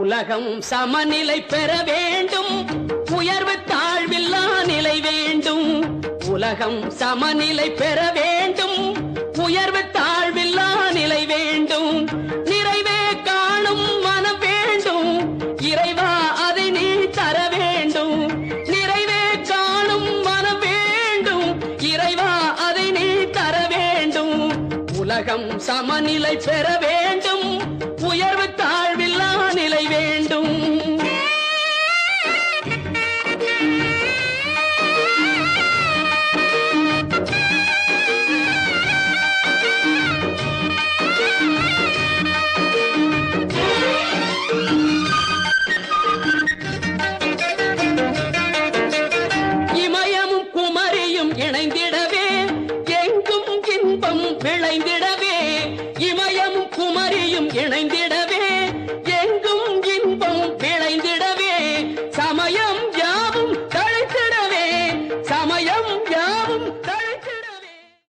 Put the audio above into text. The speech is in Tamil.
உலகம் சமநிலை பெற வேண்டும், உயர்வு தாழ்வில்லா நிலை வேண்டும். உலகம் சமநிலை பெற வேண்டும், உயர்வு தாழ்வில்லா நிலை வேண்டும். நிறைவே காணும் மனம் வேண்டும், இறைவா அதை நீ தர வேண்டும். நிறைவே காணும் மனம் வேண்டும், இறைவா அதை நீ தர வேண்டும். உலகம் சமநிலை பெற வேண்டும்.